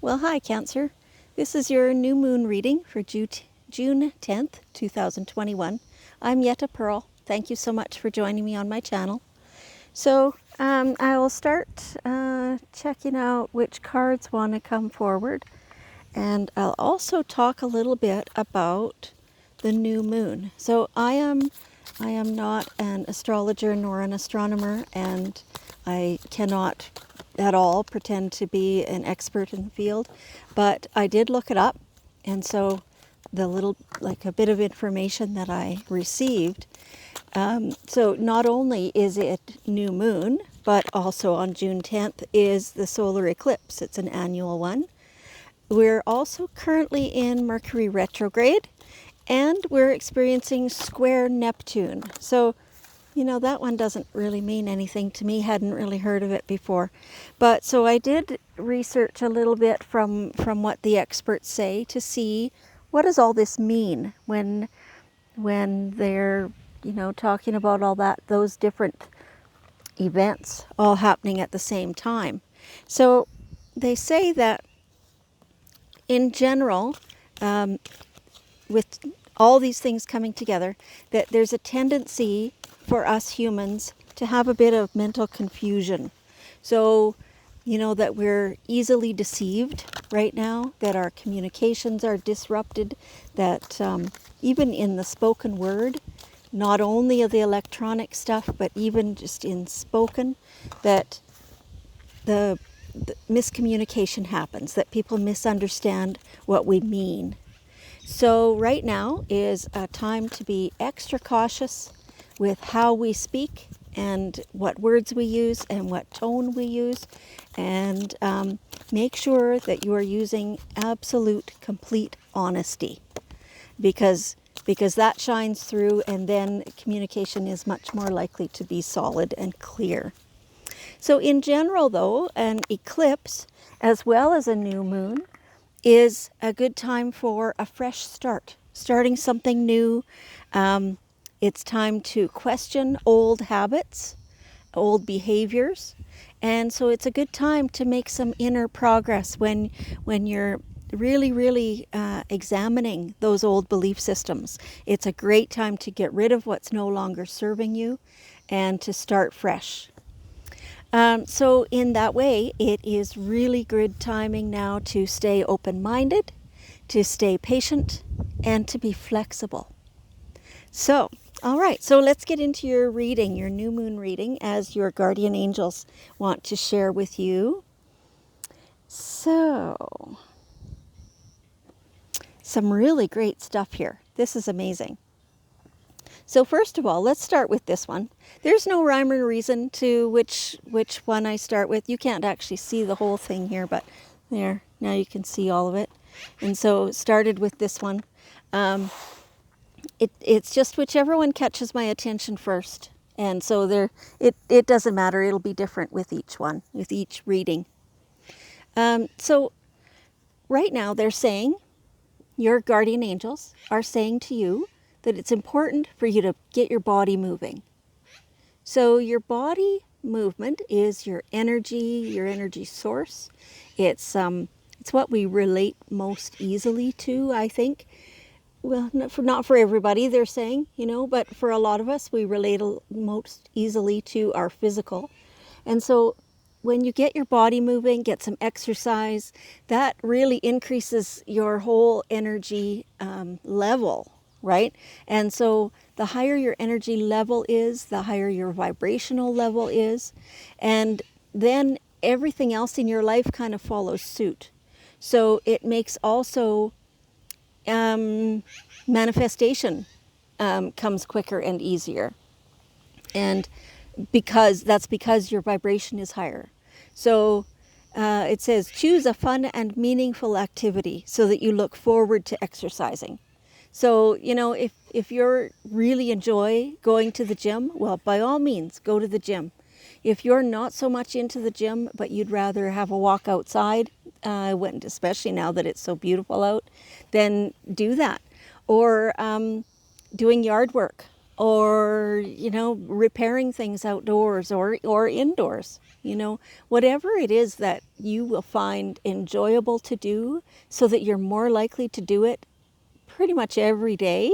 Well, hi, Cancer. This is your new moon reading for June 10th, 2021. I'm Yetta Pearl. Thank you so much for joining me on my channel. So I will start checking out which cards want to come forward. And I'll also talk a little bit about the new moon. So I am not an astrologer nor an astronomer, and I cannot at all pretend to be an expert in the field, but I did look it up, and so the little, like a bit of information that I received. So not only is it new moon, but also on June 10th is the solar eclipse. It's an annual one. We're also currently in Mercury retrograde, and we're experiencing square Neptune. So, you know, that one doesn't really mean anything to me. Hadn't really heard of it before. But so I did research a little bit from what the experts say to see what does all this mean when they're, you know, talking about all that, those different events all happening at the same time. So they say that in general, with all these things coming together, that there's a tendency for us humans to have a bit of mental confusion. So, you know, that we're easily deceived right now, that our communications are disrupted, that even in the spoken word, not only of the electronic stuff, but even just in spoken, that the miscommunication happens, that people misunderstand what we mean. So right now is a time to be extra cautious with how we speak and what words we use and what tone we use, and make sure that you are using absolute, complete honesty, because that shines through, and then communication is much more likely to be solid and clear. So in general, though, an eclipse, as well as a new moon, is a good time for a fresh start, starting something new. It's time to question old habits, old behaviors, and so it's a good time to make some inner progress when you're really examining those old belief systems. It's a great time to get rid of what's no longer serving you and to start fresh. So in that way, it is really good timing now to stay open-minded, to stay patient, and to be flexible. So, all right, so let's get into your reading, your new moon reading, as your guardian angels want to share with you. So, some really great stuff here. This is amazing. So first of all, let's start with this one. There's no rhyme or reason to which one I start with. You can't actually see the whole thing here, but there, now you can see all of it. And so started with this one. It's just whichever one catches my attention first. And so it doesn't matter. It'll be different with each one, with each reading. So right now they're saying, your guardian angels are saying to you, that it's important for you to get your body moving. So your body movement is your energy source. It's what we relate most easily to, I think. Well, not for everybody, they're saying, you know, but for a lot of us, we relate most easily to our physical. And so when you get your body moving, get some exercise, that really increases your whole energy level. Right? And so the higher your energy level is, the higher your vibrational level is, and then everything else in your life kind of follows suit. So it makes also manifestation comes quicker and easier. And because your vibration is higher. So it says, choose a fun and meaningful activity so that you look forward to exercising. So, you know, if you really enjoy going to the gym, well, by all means, go to the gym. If you're not so much into the gym, but you'd rather have a walk outside, especially now that it's so beautiful out, then do that. Or doing yard work. or, repairing things outdoors or indoors. Whatever it is that you will find enjoyable to do so that you're more likely to do it pretty much every day,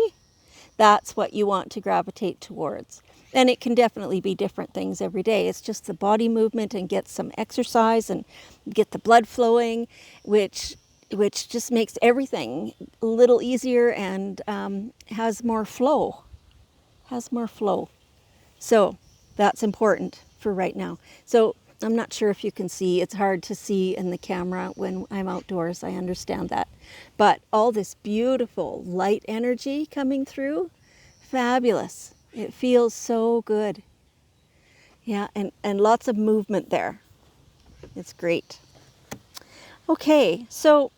that's what you want to gravitate towards. And it can definitely be different things every day. It's just the body movement and get some exercise and get the blood flowing, which just makes everything a little easier and has more flow. So that's important for right now. So I'm not sure if you can see. It's hard to see in the camera when I'm outdoors. I understand that. But all this beautiful light energy coming through, fabulous. It feels so good. Yeah, and lots of movement there. It's great. Okay, so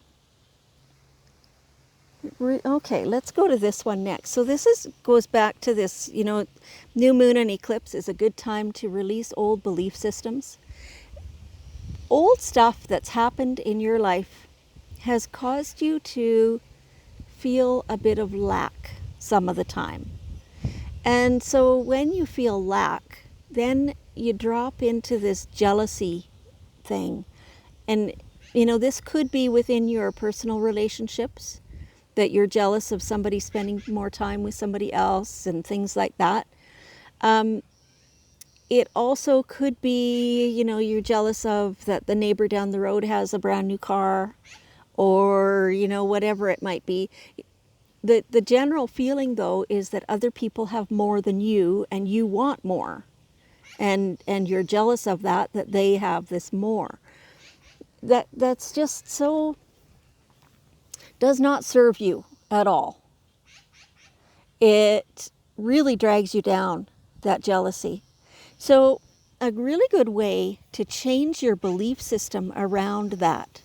let's go to this one next. So this goes back to this, new moon and eclipse is a good time to release old belief systems. Old stuff that's happened in your life has caused you to feel a bit of lack some of the time. And so when you feel lack, then you drop into this jealousy thing. And, this could be within your personal relationships, that you're jealous of somebody spending more time with somebody else and things like that. It also could be, you're jealous of that the neighbor down the road has a brand new car, or, whatever it might be. The general feeling, though, is that other people have more than you and you want more. And you're jealous of that they have this more. That's just so, does not serve you at all. It really drags you down, that jealousy. So a really good way to change your belief system around that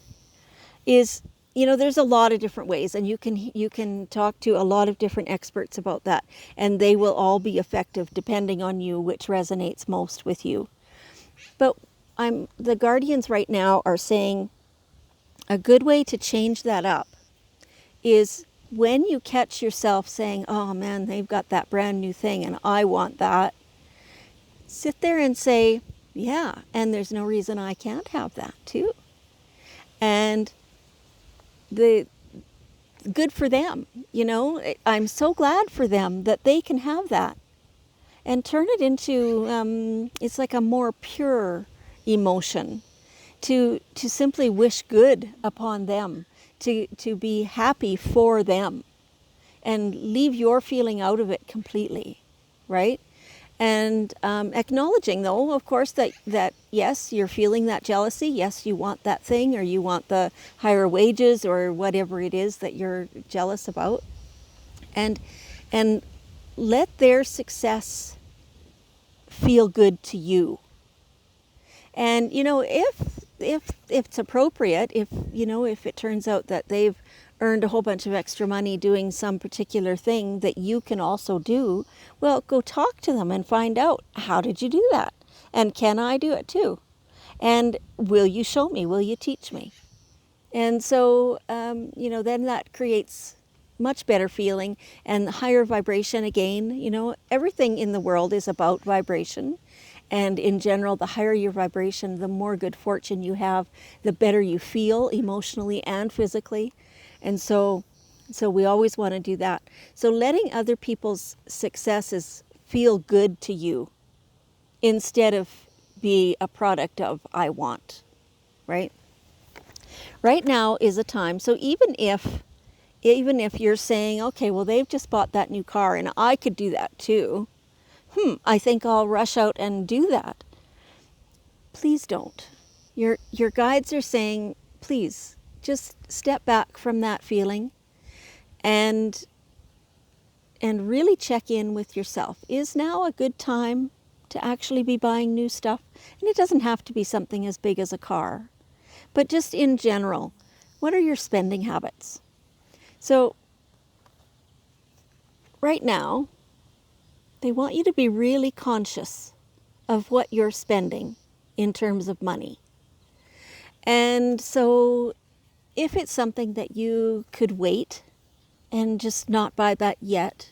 is, there's a lot of different ways, and you can talk to a lot of different experts about that, and they will all be effective depending on you, which resonates most with you. But the guardians right now are saying a good way to change that up is when you catch yourself saying, oh man, they've got that brand new thing and I want that, sit there and say, yeah, and there's no reason I can't have that too. And the good for them, I'm so glad for them that they can have that, and turn it into it's like a more pure emotion, to simply wish good upon them, to be happy for them, and leave your feeling out of it completely, right? And acknowledging, though, of course, that yes, you're feeling that jealousy. Yes, you want that thing, or you want the higher wages, or whatever it is that you're jealous about. And let their success feel good to you. And if it's appropriate, if it turns out that they've earned a whole bunch of extra money doing some particular thing that you can also do, well, go talk to them and find out, how did you do that? And can I do it too? And will you show me? Will you teach me? And so, then that creates much better feeling and higher vibration again. Everything in the world is about vibration. And in general, the higher your vibration, the more good fortune you have, the better you feel emotionally and physically. And so we always want to do that. So letting other people's successes feel good to you instead of be a product of I want, right? Right now is a time, so even if you're saying, okay, well, they've just bought that new car and I could do that too, I think I'll rush out and do that. Please don't. Your guides are saying, please, just step back from that feeling and really check in with yourself. Is now a good time to actually be buying new stuff? And it doesn't have to be something as big as a car, but just in general, what are your spending habits? So right now, they want you to be really conscious of what you're spending in terms of money. And so if it's something that you could wait and just not buy that yet,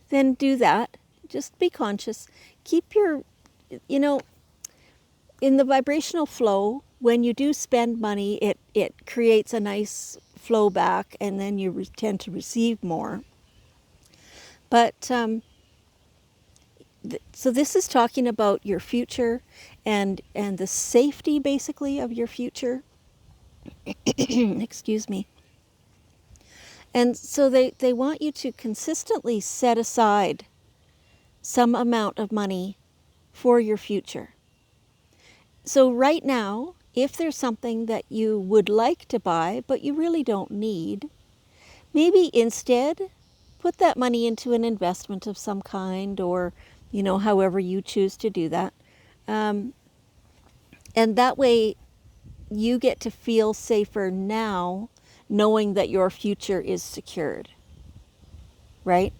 then do that just be conscious. Keep your, you know, in the vibrational flow, when you do spend money, it creates a nice flow back, and then you tend to receive more. But so this is talking about your future and the safety, basically, of your future. Excuse me. And so they want you to consistently set aside some amount of money for your future. So right now, if there's something that you would like to buy, but you really don't need, maybe instead put that money into an investment of some kind, or, you know, however you choose to do that. And that way you get to feel safer now, knowing that your future is secured, right?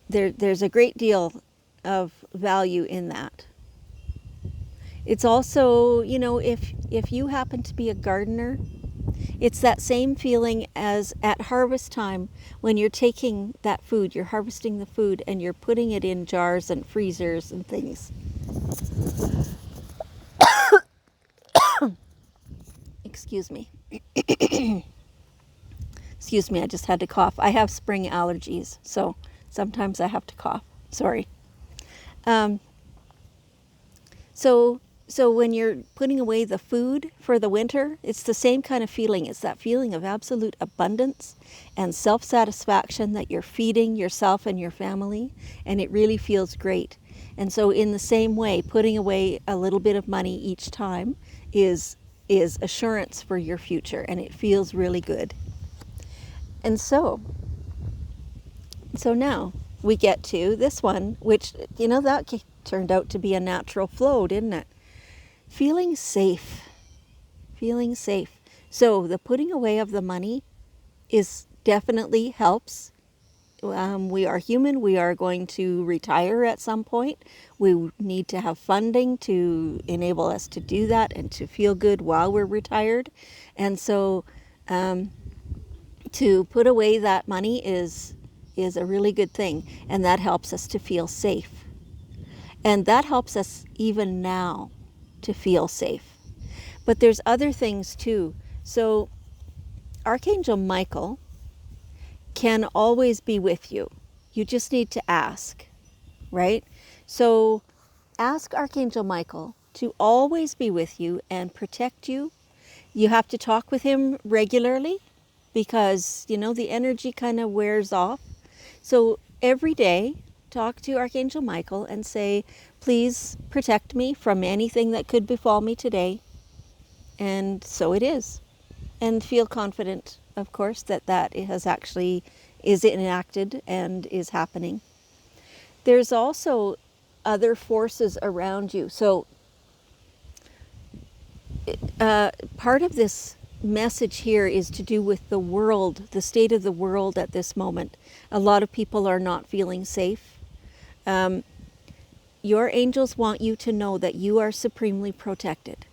There's a great deal of value in that. It's also, you know, if you happen to be a gardener, it's that same feeling as at harvest time when you're taking that food, you're harvesting the food and you're putting it in jars and freezers and things. Excuse me. Excuse me, I just had to cough. I have spring allergies, so sometimes I have to cough. Sorry. So when you're putting away the food for the winter, it's the same kind of feeling. It's that feeling of absolute abundance and self-satisfaction that you're feeding yourself and your family, and it really feels great. And so in the same way, putting away a little bit of money each time is assurance for your future, and it feels really good. And so now we get to this one, which, you know, that turned out to be a natural flow, didn't it? Feeling safe. Feeling safe. So the putting away of the money is definitely helps. We are human. We are going to retire at some point. We need to have funding to enable us to do that and to feel good while we're retired. And so to put away that money is a really good thing, and that helps us to feel safe. And that helps us even now to feel safe. But there's other things too. So Archangel Michael can always be with you. You just need to ask, right? So ask Archangel Michael to always be with you and protect you. You have to talk with him regularly because, you know, the energy kind of wears off. So every day, talk to Archangel Michael and say, please protect me from anything that could befall me today. And so it is. And feel confident, of course, that it has actually is enacted and is happening. There's also other forces around you. So part of this message here is to do with the world, the state of the world at this moment. A lot of people are not feeling safe. Your angels want you to know that you are supremely protected.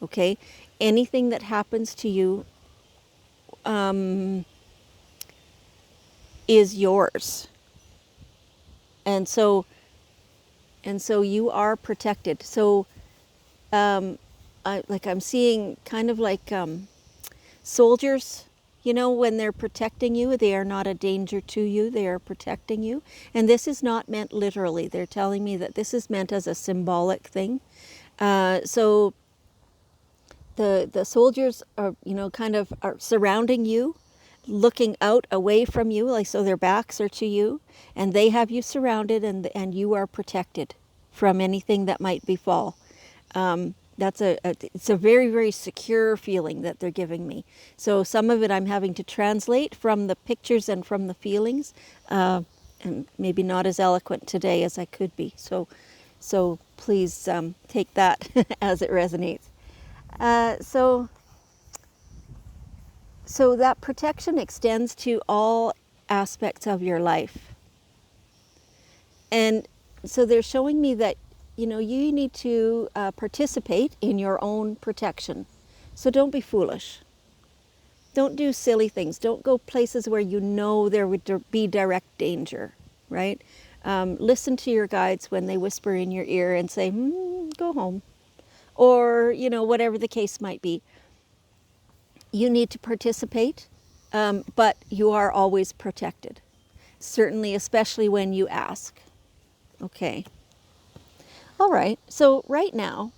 Okay? Anything that happens to you is yours. And so you are protected. So I'm seeing kind of like soldiers, you know, when they're protecting you, they are not a danger to you, they are protecting you. And this is not meant literally. They're telling me that this is meant as a symbolic thing. So the soldiers are, you know, kind of are surrounding you, looking out away from you, like, so their backs are to you, and they have you surrounded, and you are protected from anything that might befall. It's a very, very secure feeling that they're giving me. So some of it I'm having to translate from the pictures and from the feelings, and maybe not as eloquent today as I could be. So please take that as it resonates. So that protection extends to all aspects of your life. And so they're showing me that, you know, you need to participate in your own protection. So don't be foolish. Don't do silly things. Don't go places where you know there would be direct danger, right? Listen to your guides when they whisper in your ear and say, go home. Or, whatever the case might be. You need to participate, but you are always protected. Certainly, especially when you ask. Okay. All right. So right now,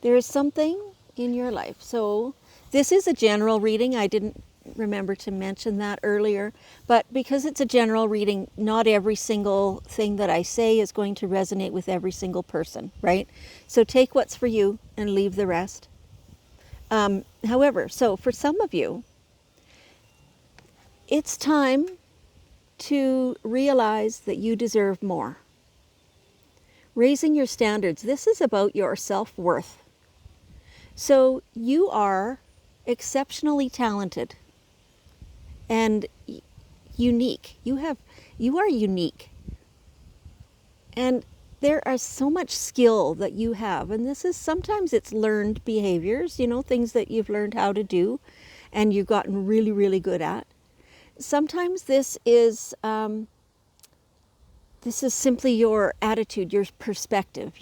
there is something in your life. So this is a general reading. I didn't remember to mention that earlier. But because it's a general reading, not every single thing that I say is going to resonate with every single person, right? So take what's for you and leave the rest. However, so for some of you, it's time to realize that you deserve more. Raising your standards. This is about your self-worth. So you are exceptionally talented and unique. You are unique. And there is so much skill that you have. And sometimes it's learned behaviors, things that you've learned how to do and you've gotten really, really good at. Sometimes this is simply your attitude, your perspective,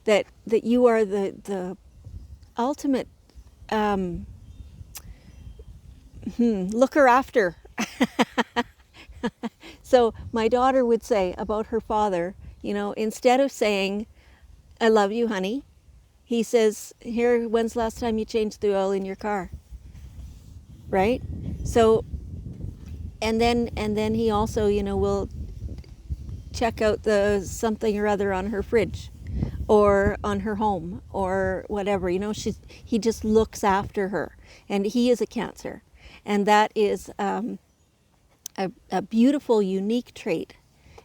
that you are the ultimate looker after. So my daughter would say about her father, instead of saying, I love you, honey, he says, here, when's the last time you changed the oil in your car? Right? So, and then he also, will check out the something or other on her fridge or on her home or whatever. He just looks after her. And he is a Cancer. And that is a beautiful, unique trait.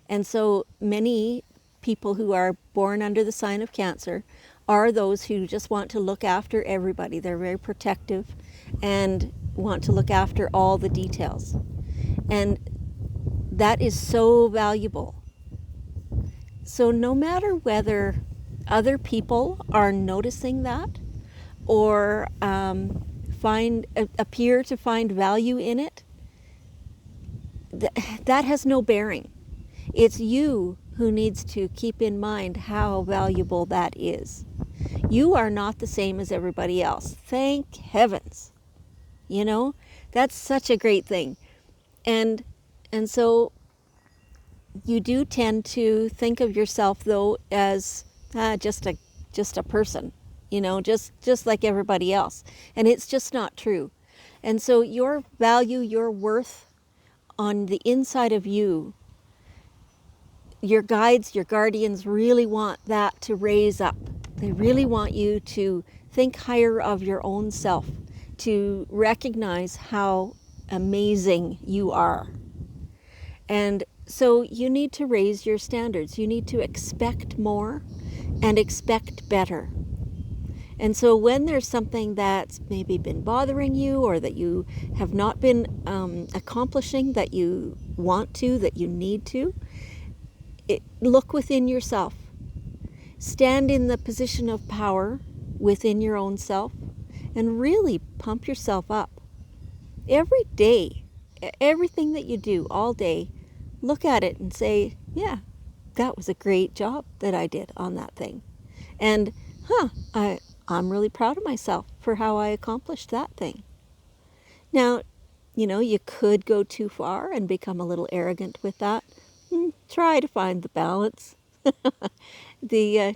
And so many people who are born under the sign of Cancer are those who just want to look after everybody. They're very protective and want to look after all the details. And that is so valuable. So no matter whether other people are noticing that or appear to find value in it, that has no bearing. It's you who needs to keep in mind how valuable that is. You are not the same as everybody else. Thank heavens. That's such a great thing. And so you do tend to think of yourself, though, as just a person, just like everybody else. And it's just not true. And so your value, your worth on the inside of you, your guides, your guardians really want that to raise up. They really want you to think higher of your own self, to recognize how amazing you are. And so you need to raise your standards. You need to expect more and expect better. And so when there's something that's maybe been bothering you or that you have not been accomplishing that you want to, that you need to, look within yourself. Stand in the position of power within your own self and really pump yourself up. Every day, everything that you do all day, look at it and say, yeah, that was a great job that I did on that thing. And, I'm really proud of myself for how I accomplished that thing. Now, you could go too far and become a little arrogant with that. Try to find the balance.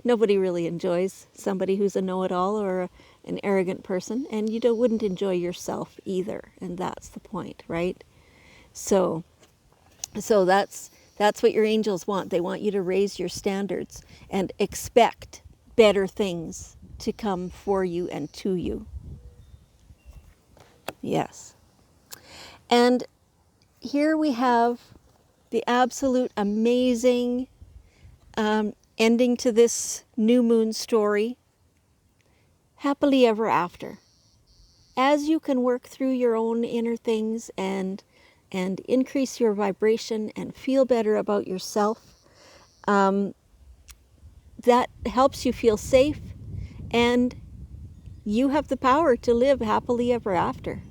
Nobody really enjoys somebody who's a know-it-all or an arrogant person, and you wouldn't enjoy yourself either, and that's the point, right? So that's what your angels want. They want you to raise your standards and expect better things to come for you and to you. Yes. And here we have the absolute amazing ending to this new moon story. Happily ever after. As you can work through your own inner things and increase your vibration and feel better about yourself, that helps you feel safe, and you have the power to live happily ever after.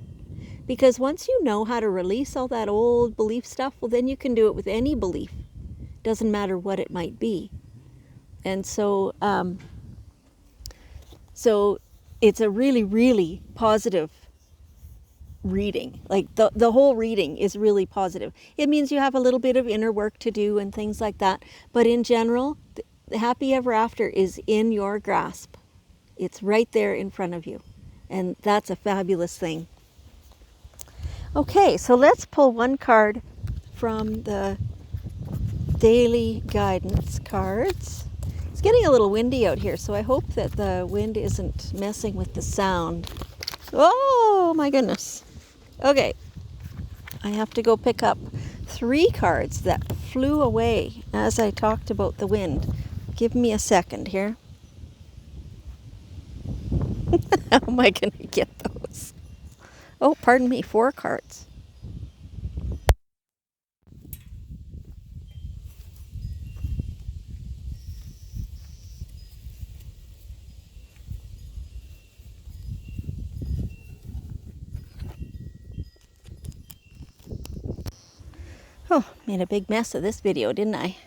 Because once you know how to release all that old belief stuff, well, then you can do it with any belief. Doesn't matter what it might be. And so, so it's a really, really positive reading. Like the whole reading is really positive. It means you have a little bit of inner work to do and things like that. But in general, the happy ever after is in your grasp. It's right there in front of you. And that's a fabulous thing. Okay, so let's pull one card from the daily guidance cards. It's getting a little windy out here, so I hope that the wind isn't messing with the sound. Oh my goodness. Okay, I have to go pick up 3 cards that flew away as I talked about the wind. Give me a second here. How am I going to get those? Oh, pardon me, 4 cards. Oh, made a big mess of this video, didn't I?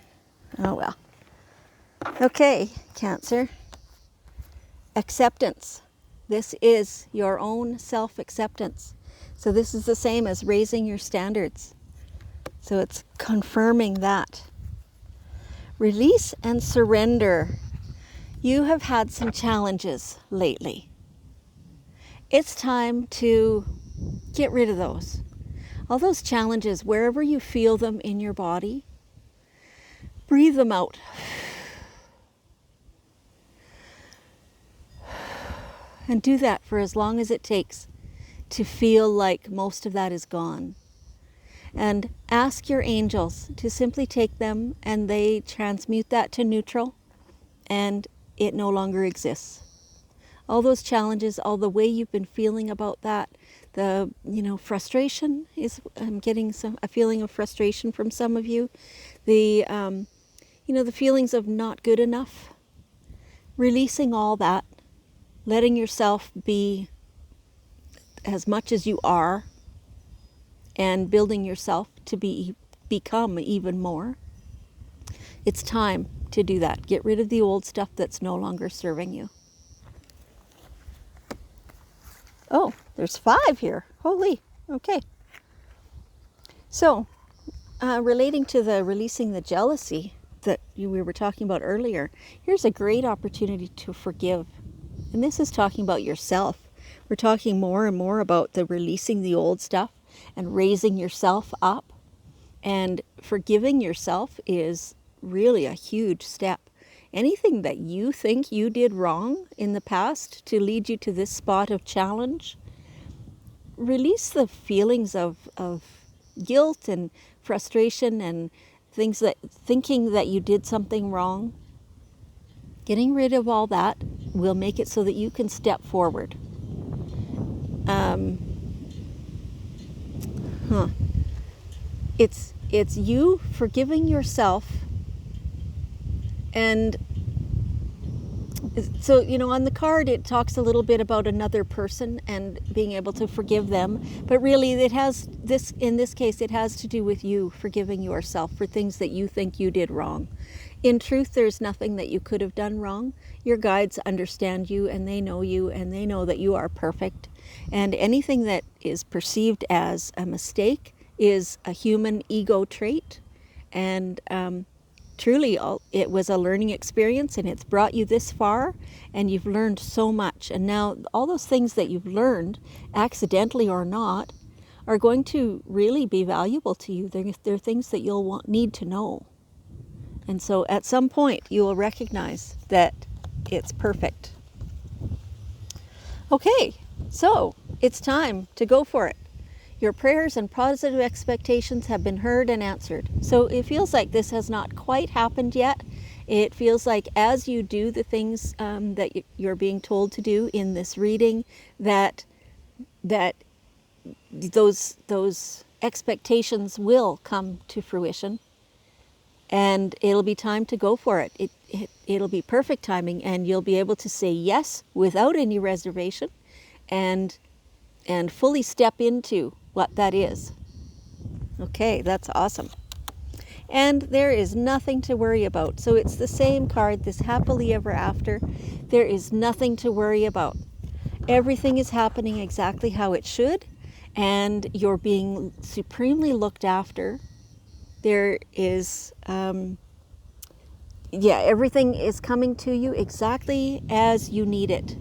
Oh well. Okay, Cancer. Acceptance. This is your own self-acceptance. So this is the same as raising your standards. So it's confirming that. Release and surrender. You have had some challenges lately. It's time to get rid of those. All those challenges, wherever you feel them in your body, breathe them out. And do that for as long as it takes to feel like most of that is gone. And ask your angels to simply take them and they transmute that to neutral and it no longer exists. All those challenges, all the way you've been feeling about that, the frustration is, I'm getting a feeling of frustration from some of you. The the feelings of not good enough. Releasing all that, letting yourself be as much as you are, and building yourself to become even more. It's time to do that. Get rid of the old stuff that's no longer serving you. Oh, there's 5 here. Holy, okay. So, relating to the releasing the jealousy that we were talking about earlier, here's a great opportunity to forgive. And this is talking about yourself. We're talking more and more about the releasing the old stuff and raising yourself up. And forgiving yourself is really a huge step. Anything that you think you did wrong in the past to lead you to this spot of challenge, release the feelings of guilt and frustration and thinking that you did something wrong. Getting rid of all that will make it so that you can step forward. It's you forgiving yourself. And so, on the card it talks a little bit about another person and being able to forgive them. But really in this case, it has to do with you forgiving yourself for things that you think you did wrong. In truth, there's nothing that you could have done wrong. Your guides understand you and they know you and they know that you are perfect. And anything that is perceived as a mistake is a human ego trait. And truly, it was a learning experience and it's brought you this far and you've learned so much. And now all those things that you've learned, accidentally or not, are going to really be valuable to you. They're things that you'll need to know. And so at some point you will recognize that it's perfect. Okay, so it's time to go for it. Your prayers and positive expectations have been heard and answered. So it feels like this has not quite happened yet. It feels like as you do the things that you're being told to do in this reading, that those expectations will come to fruition. And it'll be time to go for it. It'll be perfect timing and you'll be able to say yes without any reservation and fully step into what that is. Okay, that's awesome. And there is nothing to worry about. So it's the same card, this happily ever after. There is nothing to worry about. Everything is happening exactly how it should, and you're being supremely looked after. There is, everything is coming to you exactly as you need it,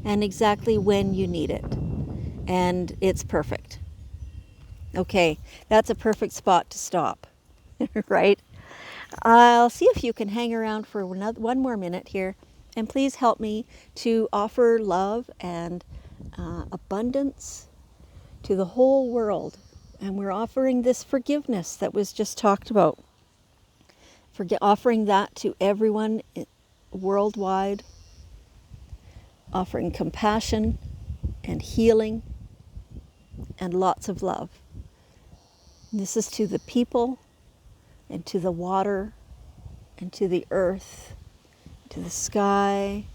and exactly when you need it. And it's perfect. Okay, that's a perfect spot to stop, right? I'll see if you can hang around for one more minute here, and please help me to offer love and abundance to the whole world. And we're offering this forgiveness that was just talked about. Offering that to everyone worldwide, offering compassion and healing and lots of love. This is to the people and to the water and to the earth, to the sky,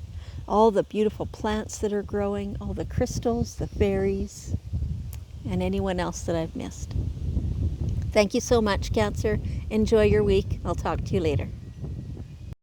all the beautiful plants that are growing, all the crystals, the fairies, and anyone else that I've missed. Thank you so much, Cancer. Enjoy your week. I'll talk to you later.